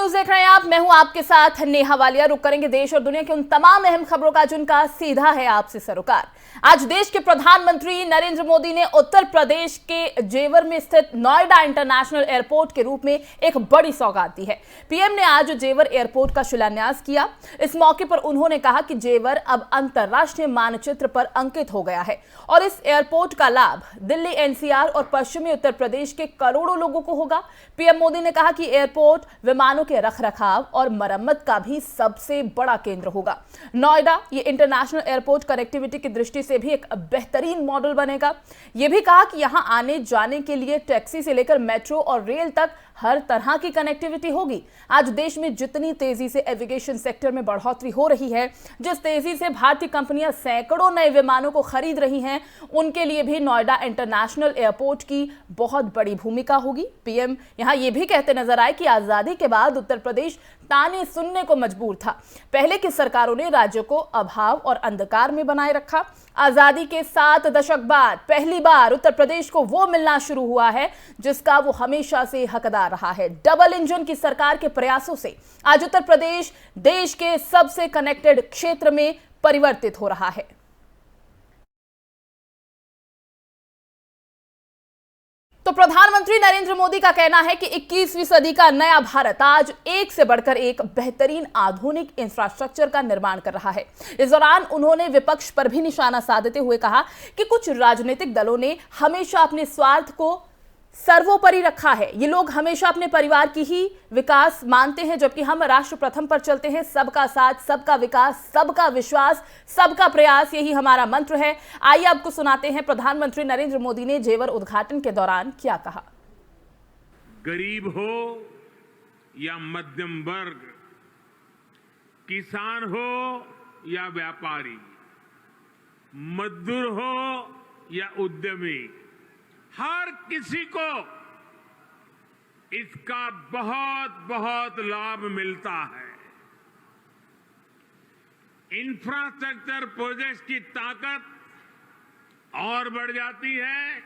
News देख रहे हैं आप। मैं हूं आपके साथ नेहा वालिया। रुक करेंगे देश और दुनिया की उन तमाम अहम खबरों का जिनका सीधा है आपसे सरोकार। आज देश के प्रधानमंत्री नरेंद्र मोदी ने उत्तर प्रदेश के जेवर में स्थित नोएडा इंटरनेशनल एयरपोर्ट के रूप में एक बड़ी सौगात दी है। पीएम ने आज जेवर एयरपोर्ट का शिलान्यास किया। इस मौके पर उन्होंने कहा कि जेवर अब अंतर्राष्ट्रीय मानचित्र पर अंकित हो गया है और इस एयरपोर्ट का लाभ दिल्ली, एनसीआर और पश्चिमी उत्तर प्रदेश के करोड़ों लोगों को होगा। पीएम मोदी ने कहा कि एयरपोर्ट विमानों के रखरखाव और मरम्मत का भी सबसे बड़ा केंद्र होगा। नोएडा ये इंटरनेशनल एयरपोर्ट कनेक्टिविटी की दृष्टि से भी एक बेहतरीन मॉडल बनेगा। यह भी कहा कि यहां आने जाने के लिए टैक्सी से लेकर मेट्रो और रेल तक हर तरह की कनेक्टिविटी होगी। आज देश में जितनी तेजी से एविएशन सेक्टर में बढ़ोतरी हो रही है, जिस तेजी से भारतीय कंपनियां सैकड़ों नए विमानों को खरीद रही हैं, उनके लिए भी नोएडा इंटरनेशनल एयरपोर्ट की बहुत बड़ी भूमिका होगी। पीएम यहां यह भी कहते नजर आए कि आजादी के बाद उत्तर प्रदेश ताने सुनने को मजबूर था। पहले की सरकारों ने राज्य को अभाव और अंधकार में बनाए रखा। आजादी के 7 दशक बाद पहली बार उत्तर प्रदेश को वो मिलना शुरू हुआ है जिसका वो हमेशा से हकदार रहा है। डबल इंजन की सरकार के प्रयासों से आज उत्तर प्रदेश देश के सबसे कनेक्टेड क्षेत्र में परिवर्तित हो रहा है। तो प्रधानमंत्री नरेंद्र मोदी का कहना है कि 21वीं सदी का नया भारत आज एक से बढ़कर एक बेहतरीन आधुनिक इंफ्रास्ट्रक्चर का निर्माण कर रहा है। इस दौरान उन्होंने विपक्ष पर भी निशाना साधते हुए कहा कि कुछ राजनीतिक दलों ने हमेशा अपने स्वार्थ को सर्वोपरि रखा है। ये लोग हमेशा अपने परिवार की ही विकास मानते हैं, जबकि हम राष्ट्र प्रथम पर चलते हैं। सबका साथ, सबका विकास, सबका विश्वास, सबका प्रयास, यही हमारा मंत्र है। आइए आपको सुनाते हैं प्रधानमंत्री नरेंद्र मोदी ने जेवर उद्घाटन के दौरान क्या कहा। गरीब हो या मध्यम वर्ग, किसान हो या व्यापारी, मजदूर हो या उद्यमी, हर किसी को इसका बहुत बहुत लाभ मिलता है। इंफ्रास्ट्रक्चर प्रोजेक्ट्स की ताकत और बढ़ जाती है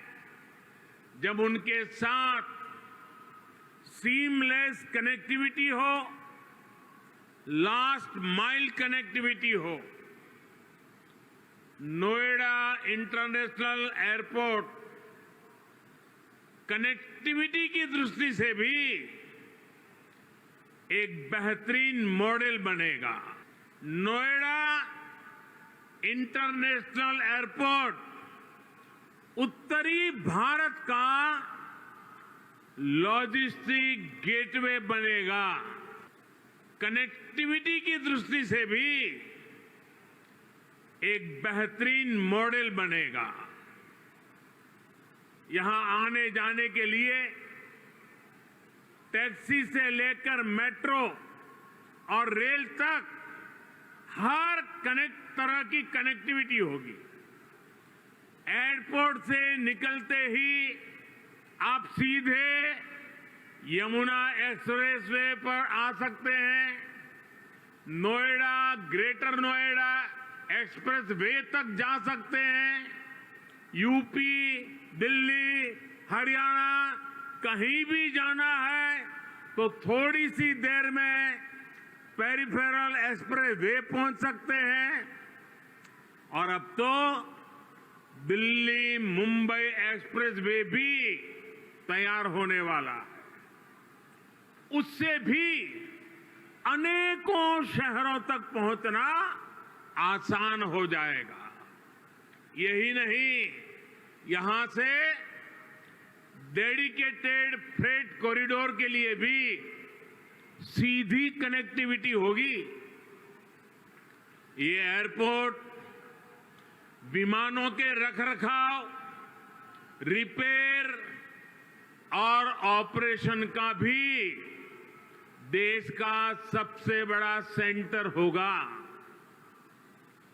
जब उनके साथ सीमलेस कनेक्टिविटी हो, लास्ट माइल कनेक्टिविटी हो। नोएडा इंटरनेशनल एयरपोर्ट कनेक्टिविटी की दृष्टि से भी एक बेहतरीन मॉडल बनेगा। नोएडा इंटरनेशनल एयरपोर्ट उत्तरी भारत का लॉजिस्टिक गेटवे बनेगा। कनेक्टिविटी की दृष्टि से भी एक बेहतरीन मॉडल बनेगा। यहां आने जाने के लिए टैक्सी से लेकर मेट्रो और रेल तक हर तरह की कनेक्टिविटी होगी। एयरपोर्ट से निकलते ही आप सीधे यमुना एक्सप्रेसवे पर आ सकते हैं। नोएडा, ग्रेटर नोएडा एक्सप्रेसवे तक जा सकते हैं। यूपी, दिल्ली, हरियाणा कहीं भी जाना है तो थोड़ी सी देर में पेरिफेरल एक्सप्रेस वे पहुंच सकते हैं। और अब तो दिल्ली मुंबई एक्सप्रेस वे भी तैयार होने वाला है। उससे भी अनेकों शहरों तक पहुंचना आसान हो जाएगा। यही नहीं, यहां से डेडिकेटेड फ्रेट कॉरिडोर के लिए भी सीधी कनेक्टिविटी होगी। ये एयरपोर्ट विमानों के रखरखाव, रिपेयर और ऑपरेशन का भी देश का सबसे बड़ा सेंटर होगा।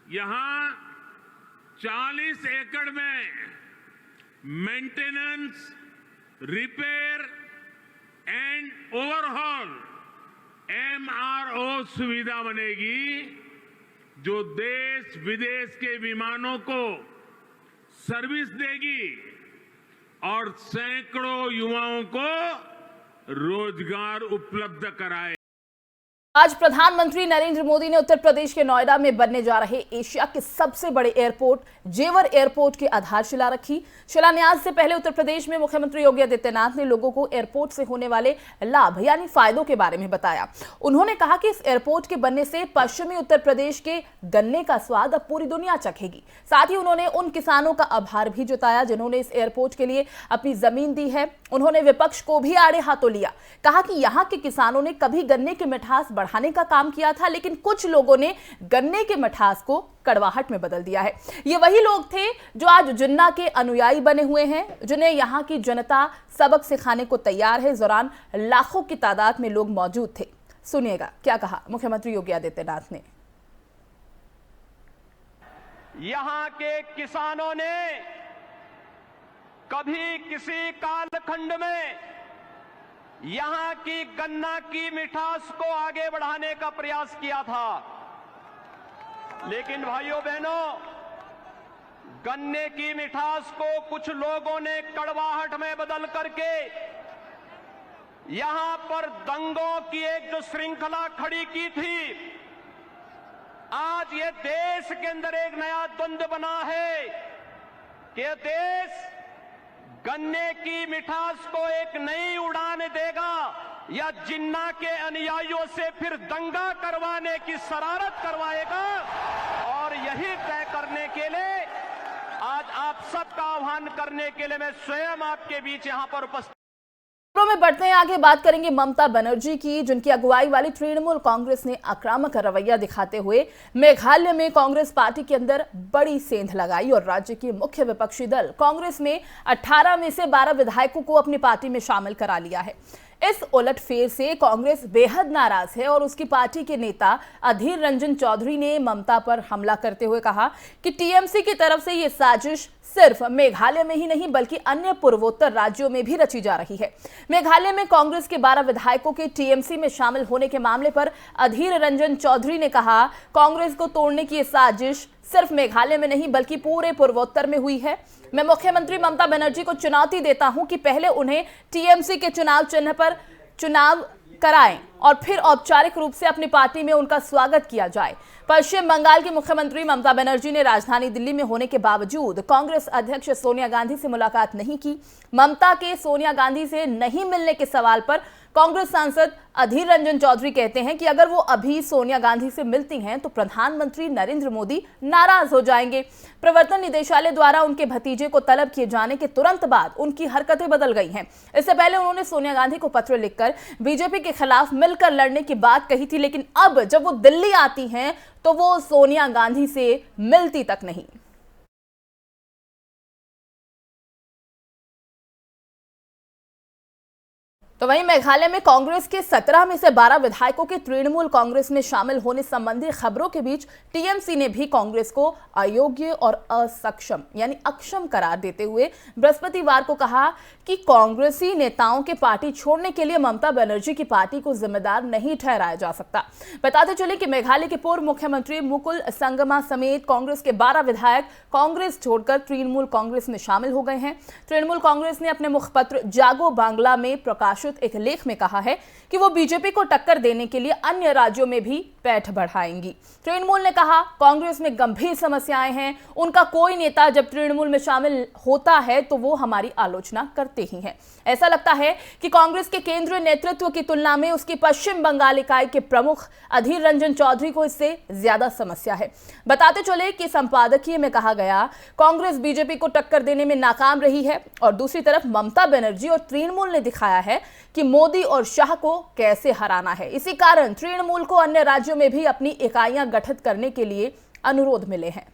यहां 40 एकड़ में maintenance, repair and overhaul MRO सुविधा बनेगी, जो देश विदेश के विमानों को सर्विस देगी और सैकड़ों युवाओं को रोजगार उपलब्ध कराए। आज प्रधानमंत्री नरेंद्र मोदी ने उत्तर प्रदेश के नोएडा में बनने जा रहे एशिया के सबसे बड़े एयरपोर्ट जेवर एयरपोर्ट की आधारशिला रखी। शिलान्यास से पहले उत्तर प्रदेश में मुख्यमंत्री योगी आदित्यनाथ ने लोगों को एयरपोर्ट से होने वाले लाभ यानी फायदों के बारे में बताया। उन्होंने कहा कि इस एयरपोर्ट के बनने से पश्चिमी उत्तर प्रदेश के गन्ने का स्वाद अब पूरी दुनिया चखेगी। साथ ही उन्होंने उन किसानों का आभार भी जताया जिन्होंने इस एयरपोर्ट के लिए अपनी जमीन दी है। उन्होंने विपक्ष को भी आड़े हाथों लिया, कहा कि यहाँ के किसानों ने कभी गन्ने की मिठास बढ़ाने का काम किया था, लेकिन कुछ लोगों ने गन्ने के मिठास को कड़वाहट में बदल दिया है। ये वही लोग थे जो आज जिन्ना के अनुयायी बने हुए हैं, जिन्हें यहाँ की जनता सबक सिखाने को तैयार है। इस दौरान लाखों की तादाद में लोग मौजूद थे। सुनिएगा क्या कहा मुख्यमंत्री योगी आदित्यनाथ ने। यहाँ के किसानों ने कभी किसी कालखंड में यहां की गन्ना की मिठास को आगे बढ़ाने का प्रयास किया था, लेकिन भाइयों बहनों, गन्ने की मिठास को कुछ लोगों ने कड़वाहट में बदल करके यहां पर दंगों की एक जो श्रृंखला खड़ी की थी, आज ये देश के अंदर एक नया द्वंद्व बना है कि देश गन्ने की मिठास को एक नई उड़ान देगा या जिन्ना के अनुयायियों से फिर दंगा करवाने की शरारत करवाएगा। और यही तय करने के लिए आज आप सबका आह्वान करने के लिए मैं स्वयं आपके बीच यहां पर उपस्थित। में बढ़ते हैं आगे, बात करेंगे ममता बनर्जी की, जिनकी अगुवाई वाली तृणमूल कांग्रेस ने आक्रामक रवैया दिखाते हुए मेघालय में कांग्रेस पार्टी के अंदर बड़ी सेंध लगाई और राज्य की मुख्य विपक्षी दल कांग्रेस में 18 में से 12 विधायकों को अपनी पार्टी में शामिल करा लिया है। इस उलटफेर से कांग्रेस बेहद नाराज है और उसकी पार्टी के नेता अधीर रंजन चौधरी ने ममता पर हमला करते हुए कहा कि टीएमसी की तरफ से यह साजिश सिर्फ मेघालय में ही नहीं बल्कि अन्य पूर्वोत्तर राज्यों में भी रची जा रही है। मेघालय में कांग्रेस के 12 विधायकों के टीएमसी में शामिल होने के मामले पर अधीर रंजन चौधरी ने कहा, कांग्रेस को तोड़ने की यह साजिश सिर्फ मेघालय में नहीं बल्कि पूरे पूर्वोत्तर में हुई है। मैं मुख्यमंत्री ममता बनर्जी को चुनौती देता हूं कि पहले उन्हें टीएमसी के चुनाव चिन्ह पर चुनाव कराएं और फिर औपचारिक रूप से अपनी पार्टी में उनका स्वागत किया जाए। पश्चिम बंगाल की मुख्यमंत्री ममता बनर्जी ने राजधानी दिल्ली में होने के बावजूद कांग्रेस अध्यक्ष सोनिया गांधी से मुलाकात नहीं की। ममता के सोनिया गांधी से नहीं मिलने के सवाल पर कांग्रेस सांसद अधीर रंजन चौधरी कहते हैं कि अगर वो अभी सोनिया गांधी से मिलती हैं तो प्रधानमंत्री नरेंद्र मोदी नाराज हो जाएंगे। प्रवर्तन निदेशालय द्वारा उनके भतीजे को तलब किए जाने के तुरंत बाद उनकी हरकतें बदल गई हैं। इससे पहले उन्होंने सोनिया गांधी को पत्र लिखकर बीजेपी के खिलाफ मिलकर लड़ने की बात कही थी, लेकिन अब जब वो दिल्ली आती हैं तो वो सोनिया गांधी से मिलती तक नहीं। तो वहीं मेघालय में कांग्रेस के 17 में से 12 विधायकों के तृणमूल कांग्रेस में शामिल होने संबंधी खबरों के बीच टीएमसी ने भी कांग्रेस को अयोग्य और असक्षम यानी अक्षम करार देते हुए बृहस्पतिवार को कहा कि कांग्रेसी नेताओं के पार्टी छोड़ने के लिए ममता बनर्जी की पार्टी को जिम्मेदार नहीं ठहराया जा सकता। बताते चले कि मेघालय के पूर्व मुख्यमंत्री मुकुल संगमा समेत कांग्रेस के 12 विधायक कांग्रेस छोड़कर तृणमूल कांग्रेस में शामिल हो गए हैं। तृणमूल कांग्रेस ने अपने मुखपत्र जागो बांग्ला में प्रकाशित एक लेख में कहा है कि वो बीजेपी को टक्कर देने के लिए अन्य राज्यों में भी पैठ बढ़ाएंगी। तृणमूल ने कहा, कांग्रेस में गंभीर समस्याएं हैं, उनका कोई नेता जब तृणमूल में शामिल होता है तो वो हमारी आलोचना करते ही हैं। ऐसा लगता है कि कांग्रेस के केंद्रीय नेतृत्व की तुलना में उसकी पश्चिम बंगाल इकाई के प्रमुख अधीर रंजन चौधरी को इससे ज्यादा समस्या है। बताते चले कि संपादकीय में कहा गया, कांग्रेस बीजेपी को टक्कर देने में नाकाम रही है और दूसरी तरफ ममता बनर्जी और तृणमूल ने दिखाया है कि मोदी और शाह को कैसे हराना है। इसी कारण तृणमूल को अन्य राज्यों में भी अपनी इकाइयां गठित करने के लिए अनुरोध मिले हैं।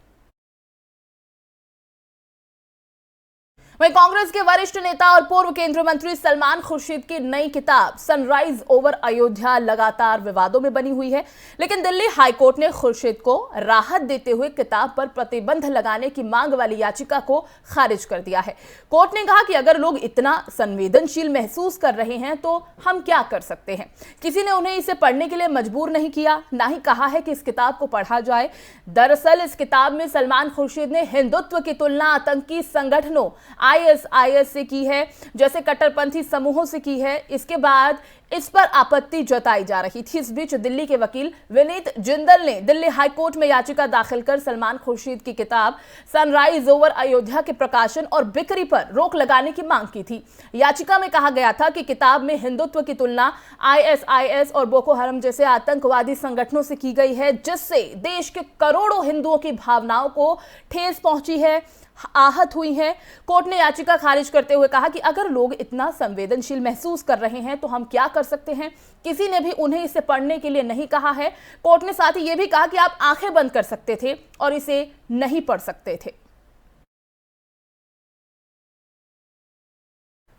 वहीं कांग्रेस के वरिष्ठ नेता और पूर्व केंद्रीय मंत्री सलमान खुर्शीद की नई किताब सनराइज ओवर अयोध्या लगातार विवादों में बनी हुई है, लेकिन दिल्ली हाईकोर्ट ने खुर्शीद को राहत देते हुए किताब पर प्रतिबंध लगाने की मांग वाली याचिका को खारिज कर दिया है। कोर्ट ने कहा कि अगर लोग इतना संवेदनशील महसूस कर रहे हैं तो हम क्या कर सकते हैं। किसी ने उन्हें इसे पढ़ने के लिए मजबूर नहीं किया, ना ही कहा है कि इस किताब को पढ़ा जाए। दरअसल इस किताब में सलमान खुर्शीद ने हिंदुत्व की तुलना आतंकी संगठनों आईएसआईएस से की है, जैसे कट्टरपंथी समूहों से की है। इसके बाद इस पर आपत्ति जताई जा रही थी। इस बीच दिल्ली के वकील विनीत जिंदल ने दिल्ली हाईकोर्ट में याचिका दाखिल कर सलमान खुर्शीद की किताब सनराइज ओवर अयोध्या के प्रकाशन और बिक्री पर रोक लगाने की मांग की थी। याचिका में कहा गया था कि किताब में हिंदुत्व की तुलना ISIS और बोको हरम जैसे आतंकवादी संगठनों से की गई है, जिससे देश के करोड़ों हिंदुओं की भावनाओं को ठेस पहुंची है, आहत हुई हैं। कोर्ट ने याचिका खारिज करते हुए कहा कि अगर लोग इतना संवेदनशील महसूस कर रहे हैं तो हम क्या कर सकते हैं। किसी ने भी उन्हें इसे पढ़ने के लिए नहीं कहा है। कोर्ट ने साथ ही यह भी कहा कि आप आंखें बंद कर सकते थे और इसे नहीं पढ़ सकते थे।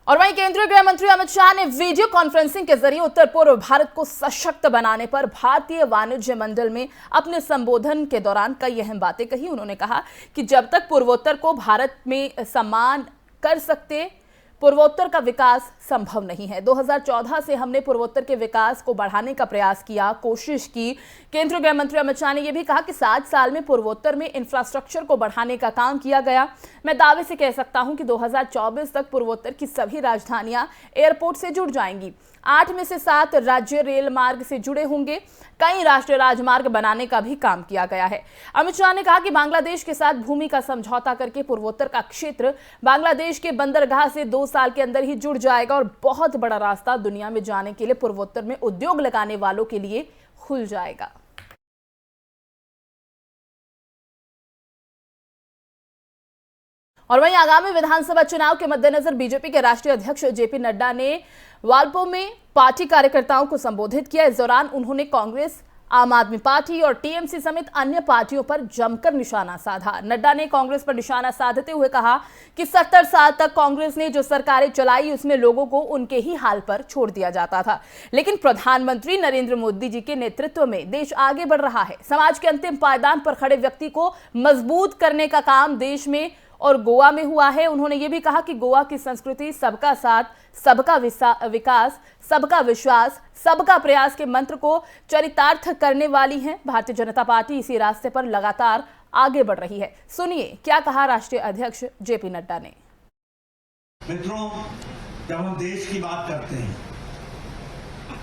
और वहीं केंद्रीय गृह मंत्री अमित शाह ने वीडियो कॉन्फ्रेंसिंग के जरिए उत्तर पूर्व भारत को सशक्त बनाने पर भारतीय वाणिज्य मंडल में अपने संबोधन के दौरान कई अहम बातें कही। उन्होंने कहा कि जब तक पूर्वोत्तर को भारत में सम्मान कर सकते, पूर्वोत्तर का विकास संभव नहीं है। 2014 से हमने पूर्वोत्तर के विकास को बढ़ाने का प्रयास किया, कोशिश की। केंद्रीय गृह मंत्री अमित शाह ने यह भी कहा कि 7 साल में पूर्वोत्तर में इंफ्रास्ट्रक्चर को बढ़ाने का काम किया गया। मैं दावे से कह सकता हूं कि 2024 तक पूर्वोत्तर की सभी राजधानियां एयरपोर्ट से जुड़ जाएंगी। 8 में से 7 राज्य रेल मार्ग से जुड़े होंगे। कई राष्ट्रीय राजमार्ग बनाने का भी काम किया गया है। अमित शाह ने कहा कि बांग्लादेश के साथ भूमि का समझौता करके पूर्वोत्तर का क्षेत्र बांग्लादेश के बंदरगाह से 2 साल के अंदर ही जुड़ जाएगा और बहुत बड़ा रास्ता दुनिया में जाने के लिए पूर्वोत्तर में उद्योग लगाने वालों के लिए खुल जाएगा। और वहीं आगामी विधानसभा चुनाव के मद्देनजर बीजेपी के राष्ट्रीय अध्यक्ष जेपी नड्डा ने वाल्पो में पार्टी कार्यकर्ताओं को संबोधित किया। इस दौरान उन्होंने कांग्रेस, आम आदमी पार्टी और टीएमसी समेत अन्य पार्टियों पर जमकर निशाना साधा। नड्डा ने कांग्रेस पर निशाना साधते हुए कहा कि 70 साल तक कांग्रेस ने जो सरकारें चलाई उसमें लोगों को उनके ही हाल पर छोड़ दिया जाता था, लेकिन प्रधानमंत्री नरेंद्र मोदी जी के नेतृत्व में देश आगे बढ़ रहा है। समाज के अंतिम पायदान पर खड़े व्यक्ति को मजबूत करने का काम देश में और गोवा में हुआ है। उन्होंने ये भी कहा कि गोवा की संस्कृति सबका साथ, सबका विकास, सबका विश्वास, सबका प्रयास के मंत्र को चरितार्थ करने वाली है। भारतीय जनता पार्टी इसी रास्ते पर लगातार आगे बढ़ रही है। सुनिए क्या कहा राष्ट्रीय अध्यक्ष जेपी नड्डा ने। मित्रों, जब हम देश की बात करते हैं,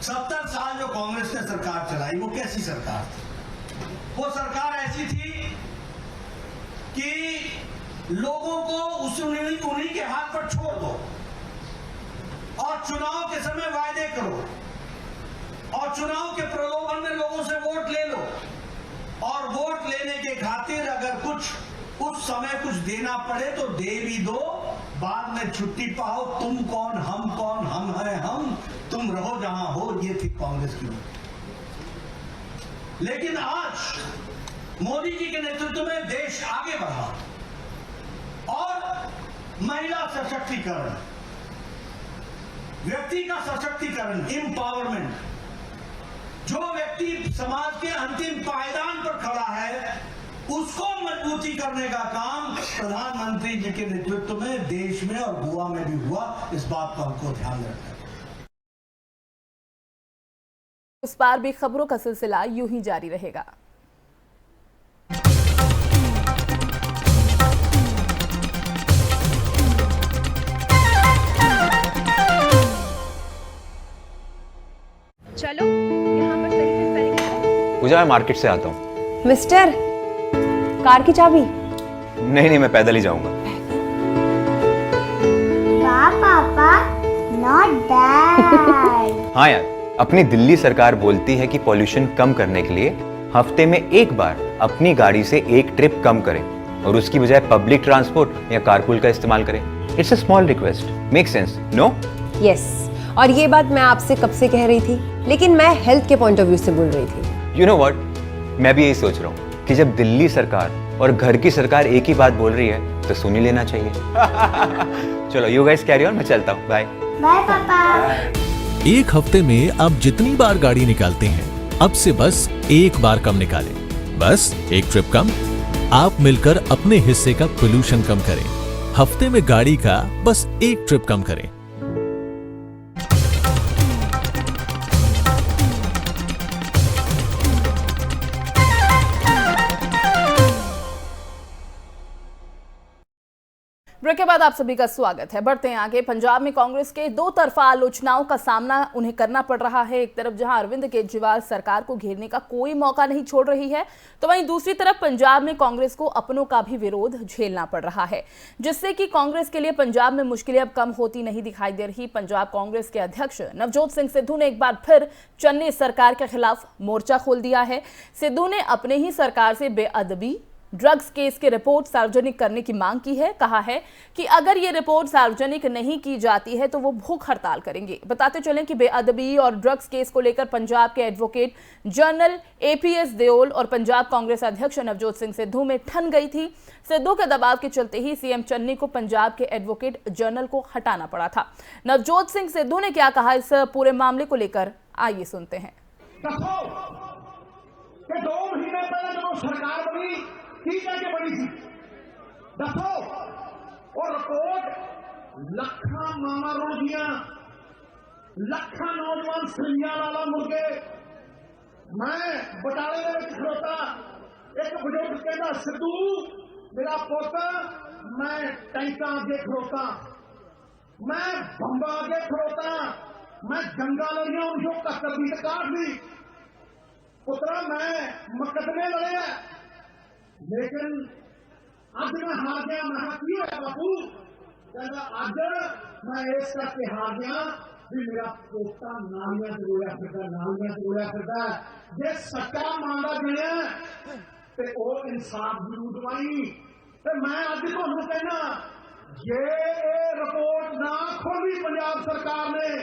70 साल जो कांग्रेस ने सरकार चलाई वो कैसी सरकार थी? वो सरकार ऐसी थी कि लोगों को उन्हीं के हाथ पर छोड़ दो और चुनाव के समय वायदे करो और चुनाव के प्रलोभन में लोगों से वोट ले लो और वोट लेने के खातिर अगर कुछ उस समय कुछ देना पड़े तो दे भी दो, बाद में छुट्टी पाओ। तुम कौन, हम हैं हम, तुम रहो जहां हो। ये थी कांग्रेस की। लेकिन आज मोदी जी के नेतृत्व में देश आगे बढ़ा और महिला सशक्तिकरण, व्यक्ति का सशक्तिकरण, एम्पावरमेंट, जो व्यक्ति समाज के अंतिम पायदान पर खड़ा है उसको मजबूती करने का काम प्रधानमंत्री जी के नेतृत्व में देश में और गोवा में भी हुआ। इस बात का हमको ध्यान रखना है। इस बार भी खबरों का सिलसिला यूं ही जारी रहेगा। चलो यहाँ पर सही से स्पेलिंग है। पूजा, मैं मार्केट से आता हूँ। मिस्टर, कार की चाबी? नहीं, मैं पैदल ही जाऊंगा। पापा, not dad। हाँ यार, अपनी दिल्ली सरकार बोलती है कि पॉल्यूशन कम करने के लिए हफ्ते में एक बार अपनी गाड़ी से एक ट्रिप कम करें और उसकी बजाय पब्लिक ट्रांसपोर्ट या कारपूल का इस्तेमाल करें। It's a small request, make sense, no? Yes, और ये बात मैं आपसे कब से कह रही थी, लेकिन मैं हेल्थ के पॉइंट ऑफ व्यू से बोल रही थी। यू नो व्हाट, मैं भी यही सोच रहा हूँ कि जब दिल्ली सरकार और घर की सरकार एक ही बात बोल रही है तो सुन ही लेना चाहिए। चलो यू गाइस कैरी ऑन, मैं चलता हूँ। बाय बाय पापा। एक हफ्ते में आप जितनी बार गाड़ी निकालते हैं अब से बस एक बार कम निकालें। बस एक ट्रिप कम, आप मिलकर अपने हिस्से का पोल्यूशन कम करें। हफ्ते में गाड़ी का बस एक ट्रिप कम करें। ब्रेक के बाद आप सभी का स्वागत है। बढ़ते हैं आगे। पंजाब में कांग्रेस के दो तरफा आलोचनाओं का सामना उन्हें करना पड़ रहा है। एक तरफ जहां अरविंद केजरीवाल सरकार को घेरने का कोई मौका नहीं छोड़ रही है, तो वहीं दूसरी तरफ पंजाब में कांग्रेस को अपनों का भी विरोध झेलना पड़ रहा है, जिससे कि कांग्रेस के लिए पंजाब में मुश्किलें अब कम होती नहीं दिखाई दे रही। पंजाब कांग्रेस के अध्यक्ष नवजोत सिंह सिद्धू ने एक बार फिर चन्नी सरकार के खिलाफ मोर्चा खोल दिया है। सिद्धू ने अपने ही सरकार से बेअदबी, ड्रग्स केस की रिपोर्ट सार्वजनिक करने की मांग की है। कहा है कि अगर ये रिपोर्ट सार्वजनिक नहीं की जाती है तो वो भूख हड़ताल करेंगे। बताते चलें कि बेअदबी और ड्रग्स केस को लेकर पंजाब के एडवोकेट जनरल एपीएस देओल और पंजाब कांग्रेस अध्यक्ष नवजोत सिंह सिद्धू में ठन गई थी। सिद्धू के दबाव के चलते ही सीएम चन्नी को पंजाब के एडवोकेट जनरल को हटाना पड़ा था। नवजोत सिंह सिद्धू ने क्या कहा इस पूरे मामले को लेकर, आइए सुनते हैं। 2 महीने पहले जो सरकार बनी की जाके बनी थी, दसो और रिपोर्ट लखा मामा रोजियां, लखा नौजवान सरिया वाला मुर्गे। मैं बटाले में खड़ोता, एक बुजुर्ग कहना सिद्धू मेरा पुत, मैं टैंका आगे खड़ोता, मैं बंबा आगे खड़ोता, मैं जंगा लड़िया 1971 काट दी पुत्रा, मैं मुकदमे लड़े, लेकिन अज मैं हार गया। मैं की होया बापू, कहता अज मैं इस करके हार गया भी मेरा पोता नालियां च रोया फिरदा, नालियां च रोया फिरदा। जे सच्चा मांगा गया ते वो इंसाफ जरूर दवाई। ते मैं अज तुहानूं कहना, जे रिपोर्ट ना खोली पंजाब सरकार ने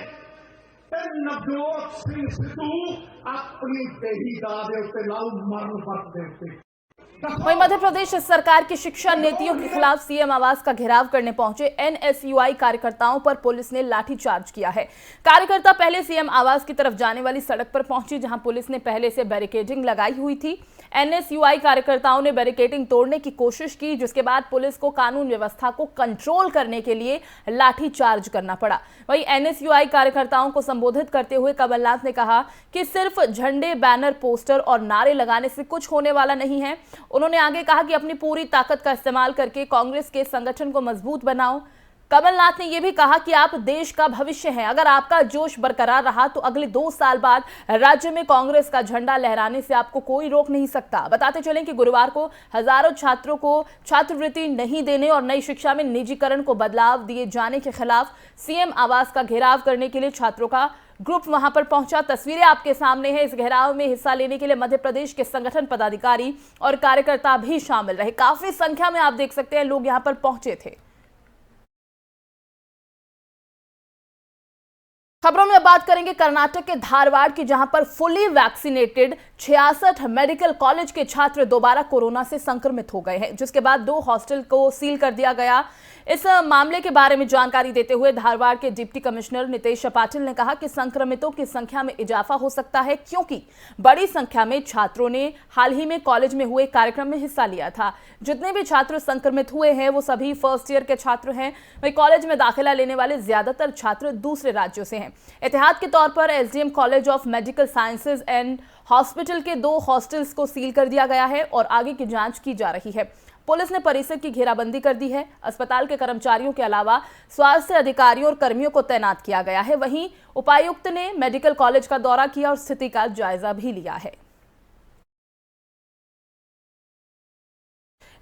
ते नवजोत सिंह सिद्धू अपनी बेही दा दे उत्ते लाऊ मरण वर्त दे उत्ते। वहीं मध्य प्रदेश सरकार की शिक्षा नीतियों के खिलाफ सीएम आवास का घेराव करने पहुंचे एनएसयूआई कार्यकर्ताओं पर पुलिस ने लाठीचार्ज किया है। कार्यकर्ता पहले सीएम आवास की तरफ जाने वाली सड़क पर पहुंची, जहां पुलिस ने पहले से बैरिकेडिंग लगाई हुई थी। एनएसयूआई कार्यकर्ताओं ने बैरिकेडिंग तोड़ने की कोशिश की, जिसके बाद पुलिस को कानून व्यवस्था को कंट्रोल करने के लिए लाठीचार्ज करना पड़ा। वहीं एनएसयूआई कार्यकर्ताओं को संबोधित करते हुए कमलनाथ ने कहा कि सिर्फ झंडे, बैनर, पोस्टर और नारे लगाने से कुछ होने वाला नहीं है। उन्होंने आगे कहा कि अपनी पूरी ताकत का इस्तेमाल करके कांग्रेस के संगठन को मजबूत बनाओ। कमलनाथ ने यह भी कहा कि आप देश का भविष्य हैं। अगर आपका जोश बरकरार रहा तो अगले 2 साल बाद राज्य में कांग्रेस का झंडा लहराने से आपको कोई रोक नहीं सकता। बताते चलें कि गुरुवार को हजारों छात्रों को छात्रवृत्ति नहीं देने और नई शिक्षा में निजीकरण को बदलाव दिए जाने के खिलाफ सीएम आवास का घेराव करने के लिए छात्रों का ग्रुप वहां पर पहुंचा। तस्वीरें आपके सामने हैं। इस घेराव में हिस्सा लेने के लिए मध्य प्रदेश के संगठन पदाधिकारी और कार्यकर्ता भी शामिल रहे। काफी संख्या में आप देख सकते हैं लोग यहां पर पहुंचे थे। खबरों में बात करेंगे कर्नाटक के धारवाड़ की, जहां पर फुली वैक्सीनेटेड 66 मेडिकल कॉलेज के छात्र दोबारा कोरोना से संक्रमित हो गए हैं, जिसके बाद 2 हॉस्टल को सील कर दिया गया। इस मामले के बारे में जानकारी देते हुए धारवाड़ के डिप्टी कमिश्नर नितेश पाटिल ने कहा कि संक्रमितों की संख्या में इजाफा हो सकता है, क्योंकि बड़ी संख्या में छात्रों ने हाल ही में कॉलेज में हुए कार्यक्रम में हिस्सा लिया था। जितने भी छात्र संक्रमित हुए हैं वो सभी फर्स्ट ईयर के छात्र हैं। वहीं कॉलेज में दाखिला लेने वाले ज्यादातर छात्र दूसरे राज्यों से हैं। एहतियात के तौर पर SDM college of medical sciences and hospital के 2 हॉस्टल्स को सील कर दिया गया है और आगे की जांच की जा रही है। पुलिस ने परिसर की घेराबंदी कर दी है। अस्पताल के कर्मचारियों के अलावा स्वास्थ्य अधिकारियों और कर्मियों को तैनात किया गया है। वहीं उपायुक्त ने मेडिकल कॉलेज का दौरा किया और स्थिति का जायजा भी लिया है।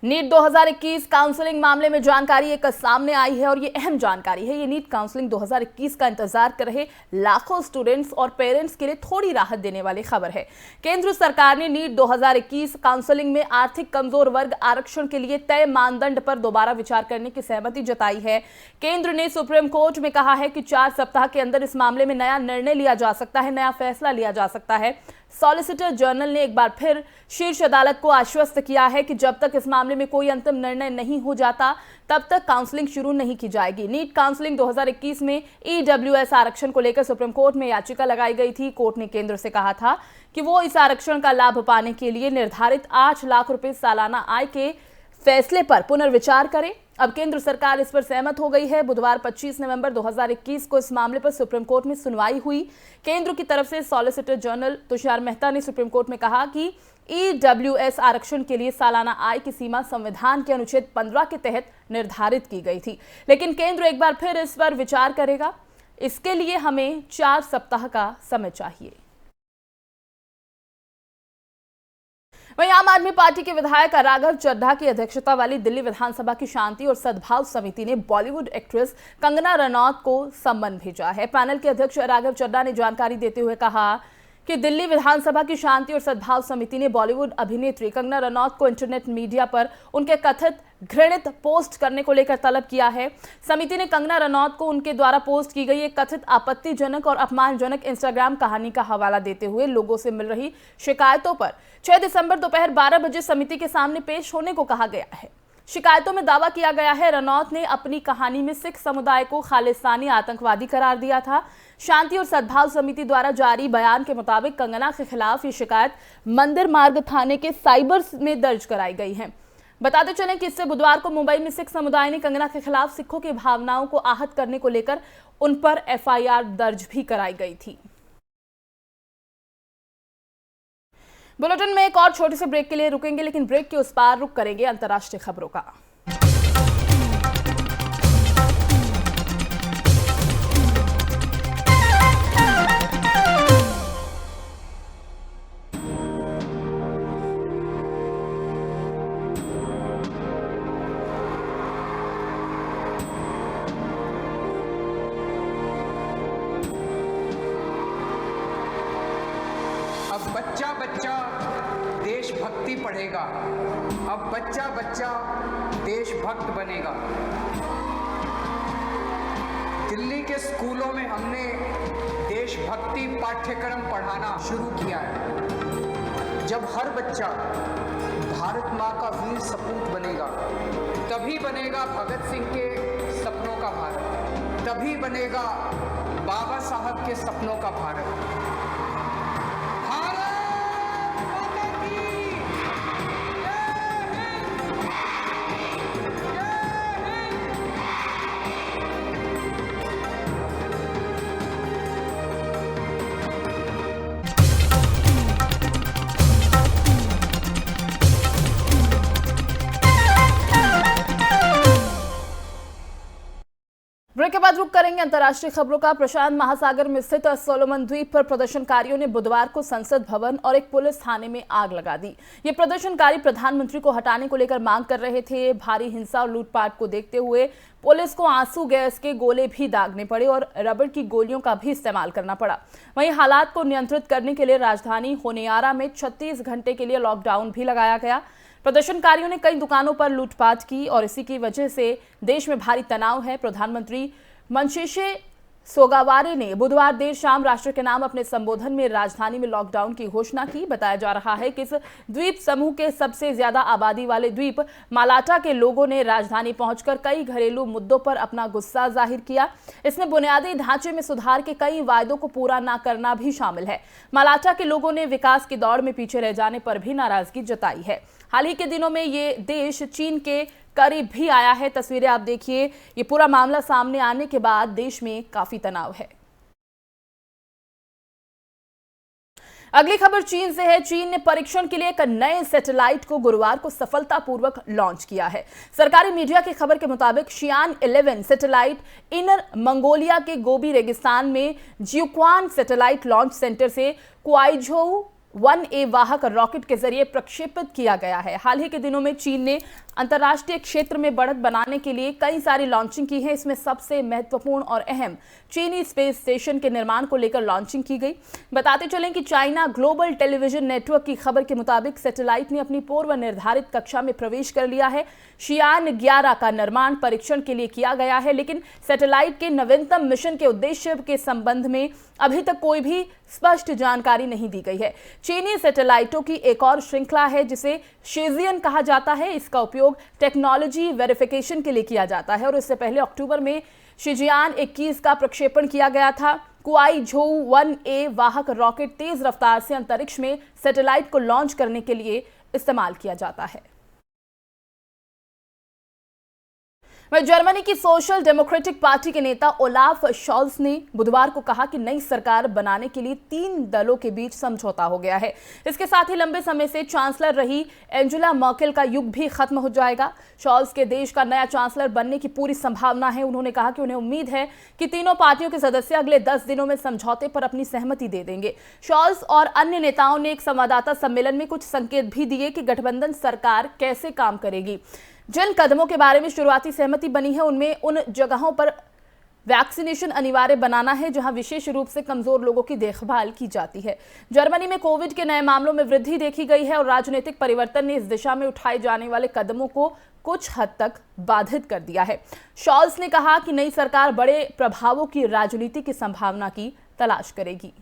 नीट 2021 काउंसलिंग मामले में जानकारी एक सामने आई है और ये अहम जानकारी है। ये नीट काउंसलिंग 2021 का इंतजार कर रहे लाखों स्टूडेंट्स और पेरेंट्स के लिए थोड़ी राहत देने वाली खबर है। केंद्र सरकार ने नीट 2021 काउंसलिंग में आर्थिक कमजोर वर्ग आरक्षण के लिए तय मानदंड पर दोबारा विचार करने की सहमति जताई है। केंद्र ने सुप्रीम कोर्ट में कहा है कि 4 सप्ताह के अंदर इस मामले में नया निर्णय लिया जा सकता है, नया फैसला लिया जा सकता है। सॉलिसिटर जनरल ने एक बार फिर शीर्ष अदालत को आश्वस्त किया है कि जब तक इस मामले में कोई अंतिम निर्णय नहीं हो जाता तब तक काउंसलिंग शुरू नहीं की जाएगी। नीट काउंसलिंग 2021 में ईडब्ल्यूएस आरक्षण को लेकर सुप्रीम कोर्ट में याचिका लगाई गई थी। कोर्ट ने केंद्र से कहा था कि वो इस आरक्षण का लाभ पाने के लिए निर्धारित 8 लाख रुपए सालाना आय के फैसले पर पुनर्विचार करें। अब केंद्र सरकार इस पर सहमत हो गई है। बुधवार 25 नवंबर 2021 को इस मामले पर सुप्रीम कोर्ट में सुनवाई हुई। केंद्र की तरफ से सॉलिसिटर जनरल तुषार मेहता ने सुप्रीम कोर्ट में कहा कि EWS आरक्षण के लिए सालाना आय की सीमा संविधान के अनुच्छेद 15 के तहत निर्धारित की गई थी, लेकिन केंद्र एक बार फिर इस पर विचार करेगा। इसके लिए हमें 4 सप्ताह का समय चाहिए। वहीं आम आदमी पार्टी के विधायक राघव चड्ढा की अध्यक्षता वाली दिल्ली विधानसभा की शांति और सद्भाव समिति ने बॉलीवुड एक्ट्रेस कंगना रनौत को सम्मन भेजा है। पैनल के अध्यक्ष राघव चड्ढा ने जानकारी देते हुए कहा कि दिल्ली विधानसभा की शांति और सद्भाव समिति ने बॉलीवुड अभिनेत्री कंगना रनौत को इंटरनेट मीडिया पर उनके कथित घृणित पोस्ट करने को लेकर तलब किया है। समिति ने कंगना रनौत को उनके द्वारा पोस्ट की गई एक कथित आपत्तिजनक और अपमानजनक इंस्टाग्राम कहानी का हवाला देते हुए लोगों से मिल रही शिकायतों पर 6 दिसंबर दोपहर 12 बजे समिति के सामने पेश होने को कहा गया है। शिकायतों में दावा किया गया है रनौत ने अपनी कहानी में सिख समुदाय को खालिस्तानी आतंकवादी करार दिया था। शांति और सद्भाव समिति द्वारा जारी बयान के मुताबिक कंगना के खिलाफ ये शिकायत मंदिर मार्ग थाने के साइबर में दर्ज कराई गई है। बताते चलें कि इससे बुधवार को मुंबई में सिख समुदाय ने कंगना के खिलाफ सिखों की भावनाओं को आहत करने को लेकर उन पर FIR दर्ज भी कराई गई थी। बुलेटिन में एक और छोटे से ब्रेक के लिए रुकेंगे, लेकिन ब्रेक के उस पार रुक करेंगे अंतर्राष्ट्रीय खबरों का। अब बच्चा बच्चा देशभक्ति पढ़ेगा, अब बच्चा बच्चा देशभक्त बनेगा। दिल्ली के स्कूलों में हमने देशभक्ति पाठ्यक्रम पढ़ाना शुरू किया है। जब हर बच्चा भारत माँ का वीर सपूत बनेगा, तभी बनेगा भगत सिंह के सपनों का भारत, तभी बनेगा बाबा साहब के सपनों का भारत। ब्रेक के बाद रुक करेंगे अंतर्राष्ट्रीय खबरों का। प्रशांत महासागर में स्थित सोलोमन द्वीप पर प्रदर्शनकारियों ने बुधवार को संसद भवन और एक पुलिस थाने में आग लगा दी। ये प्रदर्शनकारी प्रधानमंत्री को हटाने को लेकर मांग कर रहे थे। भारी हिंसा और लूटपाट को देखते हुए पुलिस को आंसू गैस के गोले भी दागने पड़े और रबड़ की गोलियों का भी इस्तेमाल करना पड़ा। वहीं हालात को नियंत्रित करने के लिए राजधानी होनियारा में 36 घंटे के लिए लॉकडाउन भी लगाया गया। प्रदर्शनकारियों ने कई दुकानों पर लूटपाट की और इसी की वजह से देश में भारी तनाव है। प्रधानमंत्री मनशेशे सोगावारे ने बुधवार देर शाम राष्ट्र के नाम अपने संबोधन में राजधानी में लॉकडाउन की घोषणा की। बताया जा रहा है कि इस द्वीप समूह के सबसे ज्यादा आबादी वाले द्वीप मालाटा के लोगों ने राजधानी पहुंचकर कई घरेलू मुद्दों पर अपना गुस्सा जाहिर किया। इसमें बुनियादी ढांचे में सुधार के कई वायदों को पूरा न करना भी शामिल है। मालाटा के लोगों ने विकास की दौड़ में पीछे रह जाने पर भी नाराजगी जताई है। हाल ही के दिनों में ये देश चीन के करीब भी आया है। तस्वीरें आप देखिए। ये पूरा मामला सामने आने के बाद देश में काफी तनाव है। अगली खबर चीन से है। चीन ने परीक्षण के लिए एक नए सैटेलाइट को गुरुवार को सफलतापूर्वक लॉन्च किया है। सरकारी मीडिया की खबर के मुताबिक शियान 11 सैटेलाइट इनर मंगोलिया के गोबी रेगिस्तान में जियुक्वान सैटेलाइट लॉन्च सेंटर से क्वाइझोउ 1A वाहक रॉकेट के जरिए प्रक्षेपित किया गया है। हाल ही के दिनों में चीन ने अंतर्राष्ट्रीय क्षेत्र में बढ़त बनाने के लिए कई सारी लॉन्चिंग की है। इसमें सबसे महत्वपूर्ण और अहम चीनी स्पेस स्टेशन के निर्माण को लेकर लॉन्चिंग की गई। बताते चलें कि चाइना ग्लोबल टेलीविजन नेटवर्क की खबर के मुताबिक सैटेलाइट ने अपनी पूर्व निर्धारित कक्षा में प्रवेश कर लिया है। शियान 11 का निर्माण परीक्षण के लिए किया गया है, लेकिन सैटेलाइट के नवीनतम मिशन के उद्देश्य के संबंध में अभी तक कोई भी स्पष्ट जानकारी नहीं दी गई है। चीनी सैटेलाइटों की एक और श्रृंखला है जिसे शेजियन कहा जाता है। इसका उपयोग टेक्नोलॉजी वेरिफिकेशन के लिए किया जाता है और इससे पहले अक्टूबर में शिजियान 21 का प्रक्षेपण किया गया था। क्वाइझोउ 1A वाहक रॉकेट तेज रफ्तार से अंतरिक्ष में सैटेलाइट को लॉन्च करने के लिए इस्तेमाल किया जाता है। वहीं जर्मनी की सोशल डेमोक्रेटिक पार्टी के नेता ओलाफ शॉल्स ने बुधवार को कहा कि नई सरकार बनाने के लिए 3 दलों के बीच समझौता हो गया है। इसके साथ ही लंबे समय से चांसलर रही एंजेला मर्केल का युग भी खत्म हो जाएगा। शॉल्स के देश का नया चांसलर बनने की पूरी संभावना है। उन्होंने कहा कि उन्हें उम्मीद है कि तीनों पार्टियों के सदस्य अगले 10 दिनों में समझौते पर अपनी सहमति दे देंगे। शॉल्स और अन्य नेताओं ने एक संवाददाता सम्मेलन में कुछ संकेत भी दिए कि गठबंधन सरकार कैसे काम करेगी। जिन कदमों के बारे में शुरुआती सहमति बनी है उनमें उन जगहों पर वैक्सीनेशन अनिवार्य बनाना है जहां विशेष रूप से कमजोर लोगों की देखभाल की जाती है। जर्मनी में कोविड के नए मामलों में वृद्धि देखी गई है और राजनीतिक परिवर्तन ने इस दिशा में उठाए जाने वाले कदमों को कुछ हद तक बाधित कर दिया है। शॉल्स ने कहा कि नई सरकार बड़े प्रभावों की राजनीति की संभावना की तलाश करेगी।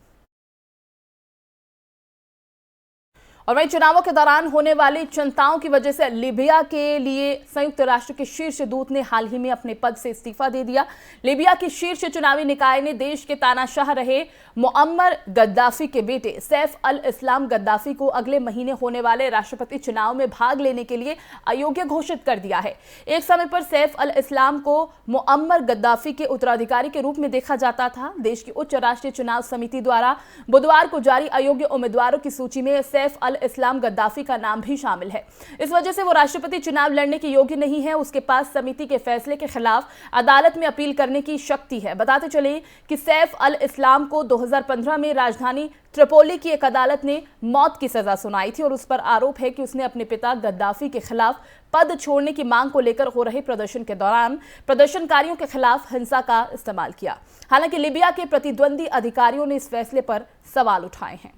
और वहीं चुनावों के दौरान होने वाली चिंताओं की वजह से लीबिया के लिए संयुक्त राष्ट्र के शीर्ष दूत ने हाल ही में अपने पद से इस्तीफा दे दिया। लीबिया की शीर्ष चुनावी निकाय ने देश के तानाशाह रहे मुअम्मर गद्दाफी के बेटे सैफ अल इस्लाम गद्दाफी को अगले महीने होने वाले राष्ट्रपति चुनाव में भाग लेने के लिए अयोग्य घोषित कर दिया है। एक समय पर सैफ अल इस्लाम को मुअम्मर गद्दाफी के उत्तराधिकारी के रूप में देखा जाता था। देश की उच्च राष्ट्रीय चुनाव समिति द्वारा बुधवार को जारी अयोग्य उम्मीदवारों की सूची में सैफ अल इस्लाम गद्दाफी का नाम भी शामिल है। इस वजह से वो राष्ट्रपति चुनाव लड़ने के योग्य नहीं है। उसके पास समिति के फैसले के खिलाफ अदालत में अपील करने की शक्ति है। बताते चले कि सैफ अल इस्लाम को 2015 में राजधानी त्रिपोली की एक अदालत ने मौत की सजा सुनाई थी और उस पर आरोप है कि उसने अपने पिता गद्दाफी के खिलाफ पद छोड़ने की मांग को लेकर हो रहे प्रदर्शन के दौरान प्रदर्शनकारियों के खिलाफ हिंसा का इस्तेमाल किया। हालांकि लीबिया के प्रतिद्वंदी अधिकारियों ने इस फैसले पर सवाल उठाए हैं।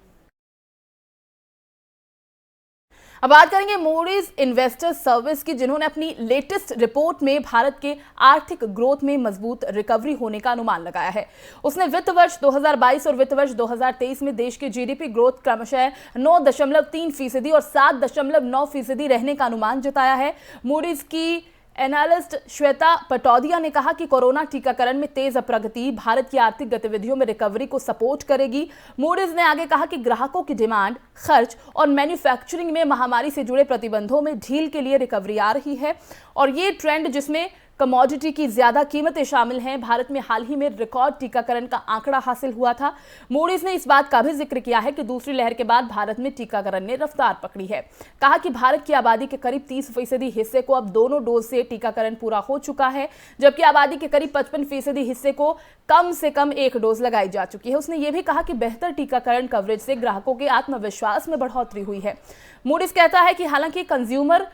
अब बात करेंगे मूडीज इन्वेस्टर्स सर्विस की, जिन्होंने अपनी लेटेस्ट रिपोर्ट में भारत के आर्थिक ग्रोथ में मजबूत रिकवरी होने का अनुमान लगाया है। उसने वित्त वर्ष 2022 और वित्त वर्ष 2023 में देश की जीडीपी ग्रोथ क्रमशः 9.3% और 7.9% रहने का अनुमान जताया है। मूडीज की एनालिस्ट श्वेता पटौदिया ने कहा कि कोरोना टीकाकरण में तेज प्रगति भारत की आर्थिक गतिविधियों में रिकवरी को सपोर्ट करेगी। मूडीज ने आगे कहा कि ग्राहकों की डिमांड, खर्च और मैन्युफैक्चरिंग में महामारी से जुड़े प्रतिबंधों में ढील के लिए रिकवरी आ रही है और ये ट्रेंड जिसमें कमोडिटी की ज्यादा कीमतें शामिल हैं, भारत में हाल ही में रिकॉर्ड टीकाकरण का आंकड़ा हासिल हुआ था। मूडीज ने इस बात का भी जिक्र किया है कि दूसरी लहर के बाद भारत में टीकाकरण ने रफ्तार पकड़ी है। कहा कि भारत की आबादी के करीब 30% हिस्से को अब दोनों डोज से टीकाकरण पूरा हो चुका है, जबकि आबादी के करीब 55% हिस्से को कम से कम एक डोज लगाई जा चुकी है। उसने ये भी कहा कि बेहतर टीकाकरण कवरेज से ग्राहकों के आत्मविश्वास में बढ़ोतरी हुई है। मूडीज कहता है कि हालांकि कंज्यूमर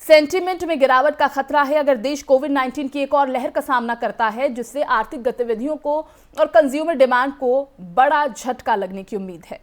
सेंटीमेंट में गिरावट का खतरा है अगर देश कोविड-19 की एक और लहर का सामना करता है, जिससे आर्थिक गतिविधियों को और कंज्यूमर डिमांड को बड़ा झटका लगने की उम्मीद है।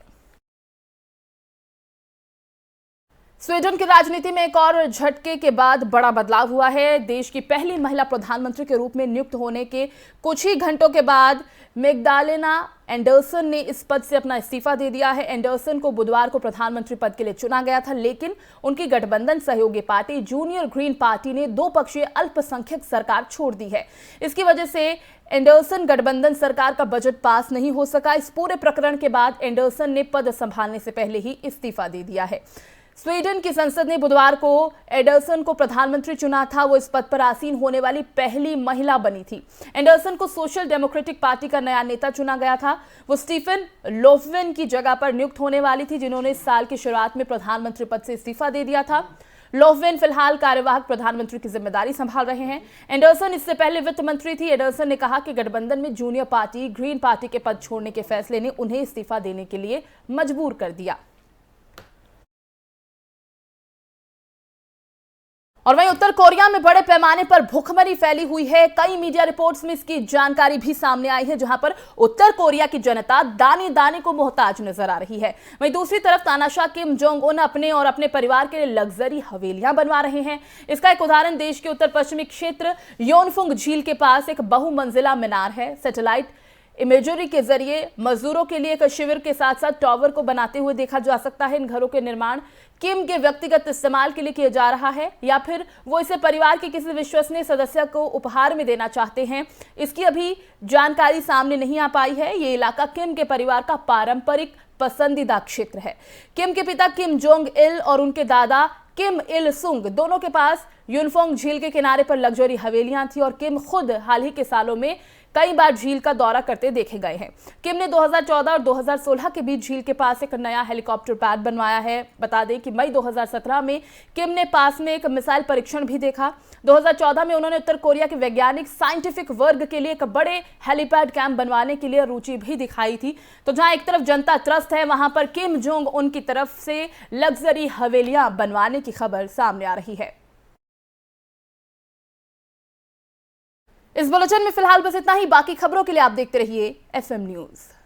स्वीडन की राजनीति में एक और झटके के बाद बड़ा बदलाव हुआ है। देश की पहली महिला प्रधानमंत्री के रूप में नियुक्त होने के कुछ ही घंटों के बाद मैग्डालेना एंडरसन ने इस पद से अपना इस्तीफा दे दिया है। एंडरसन को बुधवार को प्रधानमंत्री पद के लिए चुना गया था, लेकिन उनकी गठबंधन सहयोगी पार्टी जूनियर ग्रीन पार्टी ने 2 पक्षीय अल्पसंख्यक सरकार छोड़ दी है। इसकी वजह से एंडरसन गठबंधन सरकार का बजट पास नहीं हो सका। इस पूरे प्रकरण के बाद एंडरसन ने पद संभालने से पहले ही इस्तीफा दे दिया है। स्वीडन की संसद ने बुधवार को एंडरसन को प्रधानमंत्री चुना था। वो इस पद पर आसीन होने वाली पहली महिला बनी थी। एंडरसन को सोशल डेमोक्रेटिक पार्टी का नया नेता चुना गया था। वो स्टीफन लोफवेन की जगह पर नियुक्त होने वाली थी, जिन्होंने इस साल की शुरुआत में प्रधानमंत्री पद से इस्तीफा दे दिया था। लोफवेन फिलहाल कार्यवाहक प्रधानमंत्री की जिम्मेदारी संभाल रहे हैं। एंडरसन इससे पहले वित्त मंत्री थी। एंडरसन ने कहा कि गठबंधन में जूनियर पार्टी ग्रीन पार्टी के पद छोड़ने के फैसले ने उन्हें इस्तीफा देने के लिए मजबूर कर दिया। और वहीं उत्तर कोरिया में बड़े पैमाने पर भूखमरी फैली हुई है। कई मीडिया रिपोर्ट्स में इसकी जानकारी भी सामने आई है, जहां पर उत्तर कोरिया की जनता दाने दाने को मोहताज नजर आ रही है। वहीं दूसरी तरफ तानाशाह किम जोंग उन अपने और अपने परिवार के लिए लग्जरी हवेलियां बनवा रहे हैं। इसका एक उदाहरण देश के उत्तर पश्चिमी क्षेत्र योनफुंग झील के पास एक बहुमंजिला मीनार है। सैटेलाइट इमेजरी के जरिए मजदूरों के लिए एक शिविर के साथ साथ टावर को बनाते हुए देखा जा सकता है। इन घरों के निर्माण किम के व्यक्तिगत इस्तेमाल के लिए किया जा रहा है या फिर वो इसे परिवार के किसी विश्वसनीय सदस्य को उपहार में देना चाहते हैं, इसकी अभी जानकारी सामने नहीं आ पाई है। ये इलाका किम के परिवार का पारंपरिक पसंदीदा क्षेत्र है। किम के पिता किम जोंग इल और उनके दादा किम इल सुंग दोनों के पास यूनफोंग झील के किनारे पर लग्जरी हवेलियां थी और किम खुद हाल ही के सालों में कई बार झील का दौरा करते देखे गए हैं। किम ने 2014 और 2016 के बीच झील के पास एक नया हेलीकॉप्टर पैड बनवाया है। बता दें कि मई 2017 में किम ने पास में एक मिसाइल परीक्षण भी देखा। 2014 में उन्होंने उत्तर कोरिया के वैज्ञानिक साइंटिफिक वर्ग के लिए एक बड़े हेलीपैड कैंप बनवाने के लिए रुचि भी दिखाई थी। तो जहां एक तरफ जनता त्रस्त है, वहां पर किम जोंग उन की तरफ से लग्जरी हवेलियां बनवाने की खबर सामने आ रही है। इस बुलेटिन में फिलहाल बस इतना ही। बाकी खबरों के लिए आप देखते रहिए FM न्यूज़।